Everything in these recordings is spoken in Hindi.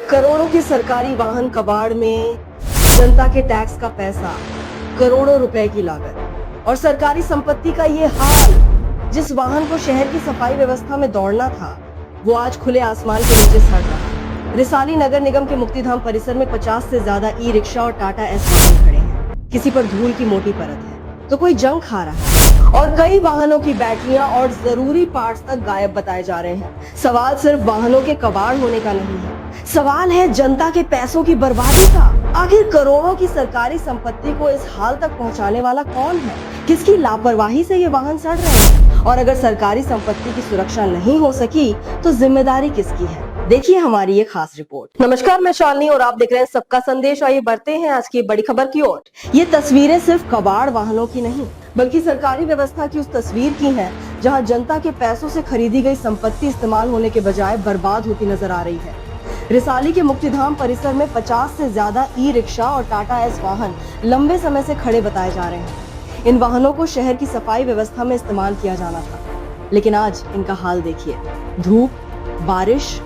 करोड़ों के सरकारी वाहन कबाड़ में, जनता के टैक्स का पैसा, करोड़ों रुपए की लागत और सरकारी संपत्ति का ये हाल। जिस वाहन को शहर की सफाई व्यवस्था में दौड़ना था, वो आज खुले आसमान के नीचे सड़ रहा है। रिसाली नगर निगम के मुक्तिधाम परिसर में 50 से ज्यादा ई रिक्शा और टाटा एस वाहन खड़े हैं। किसी पर धूल की मोटी परत है तो कोई जंग खा रहा है और कई वाहनों की बैटरियां और जरूरी पार्ट्स तक गायब बताए जा रहे हैं। सवाल सिर्फ वाहनों के कबाड़ होने का नहीं है, सवाल है जनता के पैसों की बर्बादी का। आखिर करोड़ों की सरकारी संपत्ति को इस हाल तक पहुंचाने वाला कौन है? किसकी लापरवाही से ये वाहन सड़ रहे हैं? और अगर सरकारी संपत्ति की सुरक्षा नहीं हो सकी तो जिम्मेदारी किसकी है? देखिए हमारी ये खास रिपोर्ट। नमस्कार, मैं शालिनी और आप देख रहे हैं सबका संदेश। आइए बढ़ते हैं आज की बड़ी खबर की ओर। ये तस्वीरें सिर्फ कबाड़ वाहनों की नहीं, बल्कि सरकारी व्यवस्था की उस तस्वीर की हैं, जहां जनता के पैसों से खरीदी गई संपत्ति इस्तेमाल होने के बजाय बर्बाद होती नजर आ रही है। रिसाली के मुक्तिधाम परिसर में 50 से ज्यादा ई रिक्शा और टाटा एस वाहन लंबे समय से खड़े बताए जा रहे हैं। इन वाहनों को शहर की सफाई व्यवस्था में इस्तेमाल किया जाना था, लेकिन आज इनका हाल देखिए। धूप, बारिश,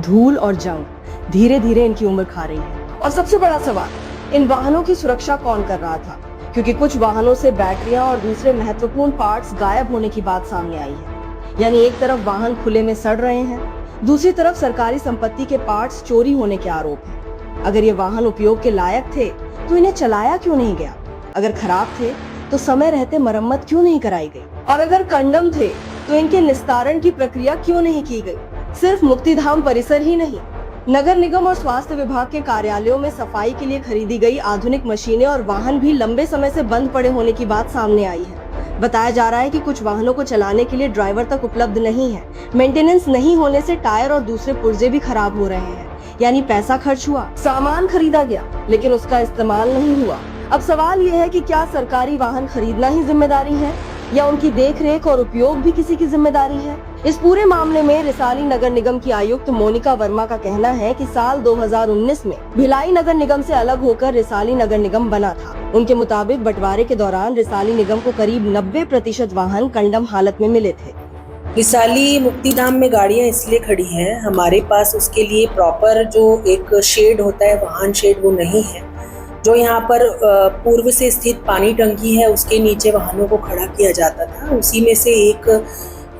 धूल और जंग धीरे धीरे इनकी उम्र खा रही है। और सबसे बड़ा सवाल, इन वाहनों की सुरक्षा कौन कर रहा था? क्योंकि कुछ वाहनों से बैटरियां और दूसरे महत्वपूर्ण पार्ट्स गायब होने की बात सामने आई है। यानी एक तरफ वाहन खुले में सड़ रहे हैं, दूसरी तरफ सरकारी संपत्ति के पार्ट्स चोरी होने के आरोप हैं। अगर ये वाहन उपयोग के लायक थे तो इन्हें चलाया क्यों नहीं गया? अगर खराब थे तो समय रहते मरम्मत क्यों नहीं कराई गई? और अगर कंडम थे तो इनके निस्तारण की प्रक्रिया क्यों नहीं की गई? सिर्फ मुक्तिधाम परिसर ही नहीं, नगर निगम और स्वास्थ्य विभाग के कार्यालयों में सफाई के लिए खरीदी गई आधुनिक मशीनें और वाहन भी लंबे समय से बंद पड़े होने की बात सामने आई है। बताया जा रहा है कि कुछ वाहनों को चलाने के लिए ड्राइवर तक उपलब्ध नहीं है। मेंटेनेंस नहीं होने से टायर और दूसरे पुर्जे भी खराब हो रहे हैं। यानी पैसा खर्च हुआ, सामान खरीदा गया, लेकिन उसका इस्तेमाल नहीं हुआ। अब सवाल यह है कि क्या सरकारी वाहन खरीदना ही जिम्मेदारी है या उनकी देखरेख और उपयोग भी किसी की जिम्मेदारी है? इस पूरे मामले में रिसाली नगर निगम की आयुक्त मोनिका वर्मा का कहना है कि साल 2019 में भिलाई नगर निगम से अलग होकर रिसाली नगर निगम बना था। उनके मुताबिक बंटवारे के दौरान रिसाली निगम को करीब 90% वाहन कंडम हालत में मिले थे। रिसाली मुक्तिधाम में गाड़ियां इसलिए खड़ी हैं, हमारे पास उसके लिए प्रॉपर जो एक शेड होता है, वाहन शेड, वो नहीं है। जो यहाँ पर पूर्व से स्थित पानी टंकी है, उसके नीचे वाहनों को खड़ा किया जाता था। उसी में से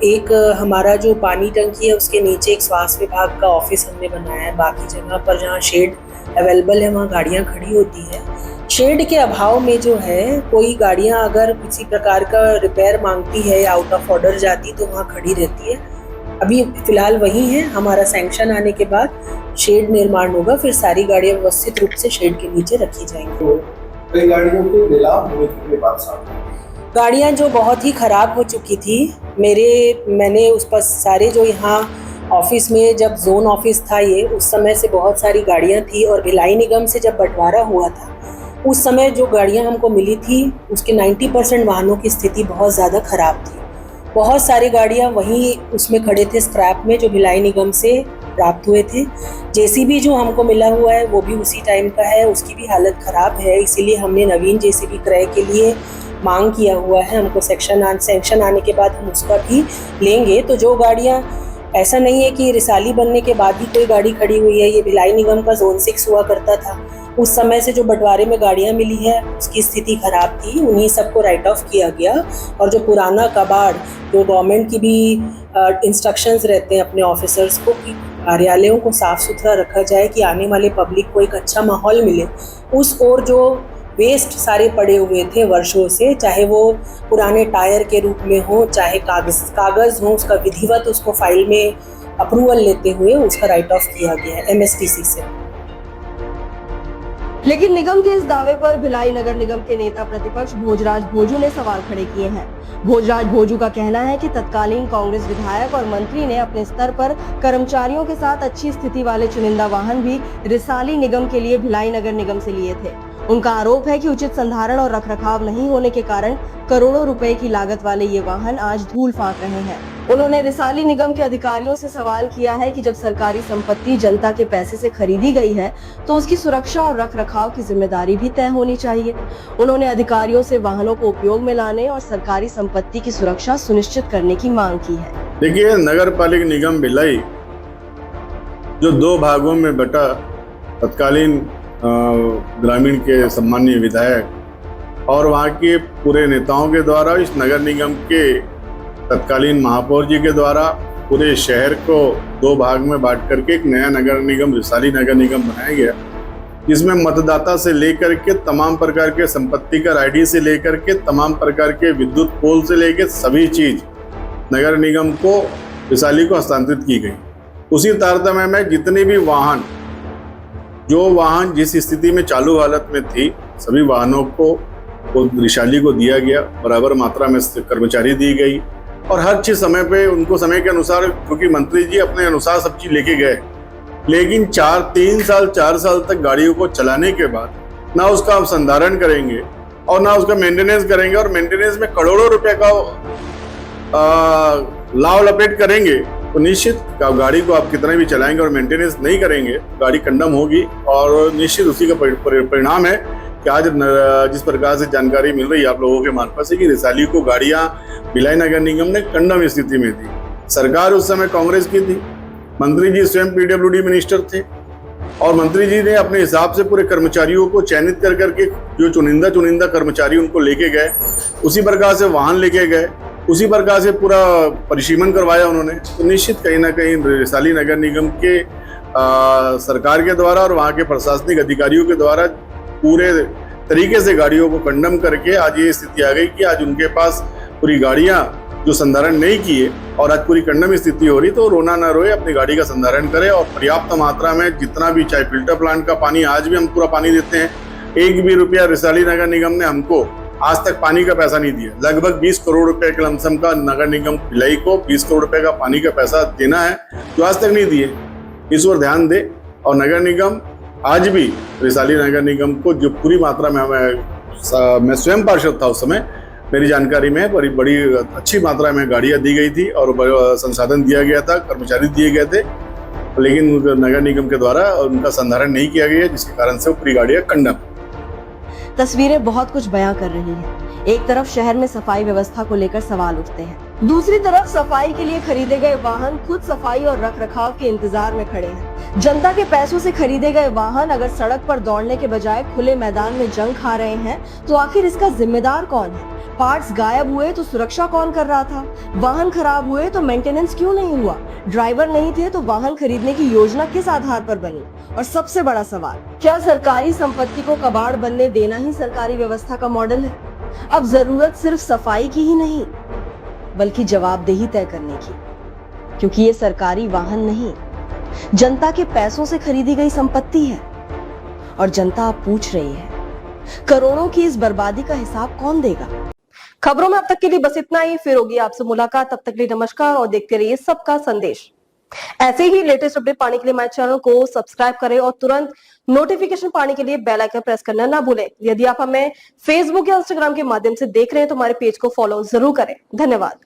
एक हमारा जो पानी टंकी है, उसके नीचे एक स्वास्थ्य विभाग का ऑफिस हमने बनाया है। बाकी जगह पर जहाँ शेड अवेलेबल है, वहाँ गाड़ियाँ खड़ी होती है। शेड के अभाव में जो है, कोई गाड़ियाँ अगर किसी प्रकार का रिपेयर मांगती है या आउट ऑफ ऑर्डर जाती, तो वहाँ खड़ी रहती है। अभी फिलहाल वही है। हमारा सैंक्शन आने के बाद शेड निर्माण होगा, फिर सारी गाड़ियां व्यवस्थित रूप से शेड के नीचे रखी जाएंगी। तो कई गाड़ियों के नीलाम होने की बात सामने, गाड़ियां जो बहुत ही खराब हो चुकी थी, मैंने उस पर सारे जो यहाँ ऑफिस में, जब जोन ऑफिस था ये, उस समय से बहुत सारी गाड़ियां थी। और भिलाई निगम से जब बंटवारा हुआ था, उस समय जो गाड़ियां हमको मिली थी, उसके 90% वाहनों की स्थिति बहुत ज़्यादा खराब थी। बहुत सारी गाड़ियां वहीं उसमें खड़े थे स्क्रैप में, जो भिलाई निगम से प्राप्त हुए थे। जेसीबी जो हमको मिला हुआ है, वो भी उसी टाइम का है, उसकी भी हालत ख़राब है। इसीलिए हमने नवीन जेसीबी क्रय के लिए मांग किया हुआ है। हमको सैंक्शन आने के बाद हम उसका भी लेंगे। तो जो गाड़ियां, ऐसा नहीं है कि रिसाली बनने के बाद ही कोई गाड़ी खड़ी हुई है। ये भिलाई निगम का जोन 6 हुआ करता था, उस समय से जो बंटवारे में गाड़ियां मिली है, उसकी स्थिति खराब थी। उन्हीं सबको राइट ऑफ किया गया। और जो पुराना कबाड़, जो गवर्नमेंट की भी इंस्ट्रक्शंस रहते हैं अपने ऑफिसर्स को कि कार्यालयों को साफ सुथरा रखा जाए, कि आने वाले पब्लिक को एक अच्छा माहौल मिले, उस ओर जो वेस्ट सारे पड़े हुए थे वर्षों से, चाहे वो पुराने टायर के रूप में हो, चाहे कागज़ हो, उसका विधिवत उसको फाइल में अप्रूवल लेते हुए उसका राइट ऑफ किया गया है MSTC से। लेकिन निगम के इस दावे पर भिलाई नगर निगम के नेता प्रतिपक्ष भोजराज भोजू ने सवाल खड़े किए हैं। भोजराज भोजू का कहना है कि तत्कालीन कांग्रेस विधायक और मंत्री ने अपने स्तर पर कर्मचारियों के साथ अच्छी स्थिति वाले चुनिंदा वाहन भी रिसाली निगम के लिए भिलाई नगर निगम से लिए थे। उनका आरोप है कि उचित संधारण और रखरखाव नहीं होने के कारण करोड़ों रुपए की लागत वाले ये वाहन आज धूल फांक रहे हैं। उन्होंने रिसाली निगम के अधिकारियों से सवाल किया है कि जब सरकारी संपत्ति जनता के पैसे से खरीदी गई है, तो उसकी सुरक्षा और रखरखाव की जिम्मेदारी भी तय होनी चाहिए। उन्होंने अधिकारियों से वाहनों को उपयोग में लाने और सरकारी संपत्ति की सुरक्षा सुनिश्चित करने की मांग की है। देखिए, नगर पालिका निगम भिलाई जो दो भागों में बटा तत्कालीन ग्रामीण के सम्मानीय विधायक और वहाँ के पूरे नेताओं के द्वारा, इस नगर निगम के तत्कालीन महापौर जी के द्वारा पूरे शहर को दो भाग में बांट करके एक नया नगर निगम, रिसाली नगर निगम बनाया गया, जिसमें मतदाता से लेकर के तमाम प्रकार के संपत्ति कर आईडी से लेकर के तमाम प्रकार के विद्युत पोल से लेकर सभी चीज नगर निगम को, रिसाली को हस्तांतरित की गई। उसी तारतम्य में जितने भी वाहन, जो वाहन जिस स्थिति में चालू हालत में थी, सभी वाहनों को रिसाली को दिया गया, बराबर मात्रा में कर्मचारी दी गई और हर चीज समय पे उनको समय के अनुसार, क्योंकि मंत्री जी अपने अनुसार सब चीज लेके गए, लेकिन 4 साल तक गाड़ियों को चलाने के बाद ना उसका आप संधारण करेंगे और ना उसका मेंटेनेंस करेंगे और मेंटेनेंस में करोड़ों रुपए का लाव लपेट करेंगे, तो निश्चित गाड़ी को आप कितना भी चलाएंगे और मेंटेनेंस नहीं करेंगे, गाड़ी कंडम होगी। और निश्चित उसी का परिणाम है कि आज जिस प्रकार से जानकारी मिल रही है आप लोगों के मार्फत से कि रिसाली को गाड़ियां भिलाई नगर निगम ने कंडम स्थिति में थी। सरकार उस समय कांग्रेस की थी, मंत्री जी स्वयं पीडब्ल्यूडी मिनिस्टर थे और मंत्री जी ने अपने हिसाब से पूरे कर्मचारियों को चयनित कर करके, जो चुनिंदा कर्मचारी उनको लेके गए, उसी प्रकार से वाहन लेके गए, उसी प्रकार से पूरा परिसीमन करवाया उन्होंने। तो निश्चित कहीं ना कहीं रिसाली नगर निगम के सरकार के द्वारा और वहाँ के प्रशासनिक अधिकारियों के द्वारा पूरे तरीके से गाड़ियों को कंडम करके आज ये स्थिति आ गई कि आज उनके पास पूरी गाड़ियां जो संधारण नहीं किए और आज पूरी कंडम स्थिति हो रही, तो रोना ना रोए, अपनी गाड़ी का संधारण करे और पर्याप्त मात्रा में जितना भी, चाहे फिल्टर प्लांट का पानी, आज भी हम पूरा पानी देते हैं, एक भी रुपया रिसाली नगर निगम ने हमको आज तक पानी का पैसा नहीं दिया। लगभग 20 करोड़ रुपए के लमसम का नगर निगम भिलाई को 20 करोड़ रुपए का पानी का पैसा देना है, जो आज तक नहीं दिए। इस ओर ध्यान दे और नगर निगम आज भी, रिसाली नगर निगम को जो पूरी मात्रा में मैं स्वयं पार्षद था उस समय, मेरी जानकारी में बड़ी अच्छी मात्रा में गाड़ियां दी गई थी और संसाधन दिया गया था, कर्मचारी दिए गए थे, लेकिन नगर निगम के द्वारा उनका संधारण नहीं किया गया, जिसके कारण से वो पूरी गाड़ियां कंडम। तस्वीरें बहुत कुछ बयां कर रही हैं। एक तरफ शहर में सफाई व्यवस्था को लेकर सवाल उठते हैं, दूसरी तरफ सफाई के लिए खरीदे गए वाहन खुद सफाई और रखरखाव के इंतजार में खड़े हैं। जनता के पैसों से खरीदे गए वाहन अगर सड़क पर दौड़ने के बजाय खुले मैदान में जंग खा रहे हैं, तो आखिर इसका जिम्मेदार कौन है? पार्ट्स गायब हुए तो सुरक्षा कौन कर रहा था? वाहन खराब हुए तो मेंटेनेंस क्यों नहीं हुआ? ड्राइवर नहीं थे तो वाहन खरीदने की योजना किस आधार पर बनी? और सबसे बड़ा सवाल, क्या सरकारी संपत्ति को कबाड़ बनने देना ही सरकारी व्यवस्था का मॉडल है? अब जरूरत सिर्फ सफाई की ही नहीं, बल्कि जवाबदेही तय करने की, क्योंकि ये सरकारी वाहन नहीं, जनता के पैसों से खरीदी गई संपत्ति है। और जनता अब पूछ रही है, करोड़ों की इस बर्बादी का हिसाब कौन देगा? खबरों में अब तक के लिए बस इतना ही, फिर होगी आपसे मुलाकात, तब तक के लिए नमस्कार और देखते रहिए सबका संदेश। ऐसे ही लेटेस्ट अपडेट पाने के लिए हमारे चैनल को सब्सक्राइब करें और तुरंत नोटिफिकेशन पाने के लिए बेल आइकन प्रेस करना ना भूलें। यदि आप हमें फेसबुक या इंस्टाग्राम के माध्यम से देख रहे हैं तो हमारे पेज को फॉलो जरूर करें। धन्यवाद।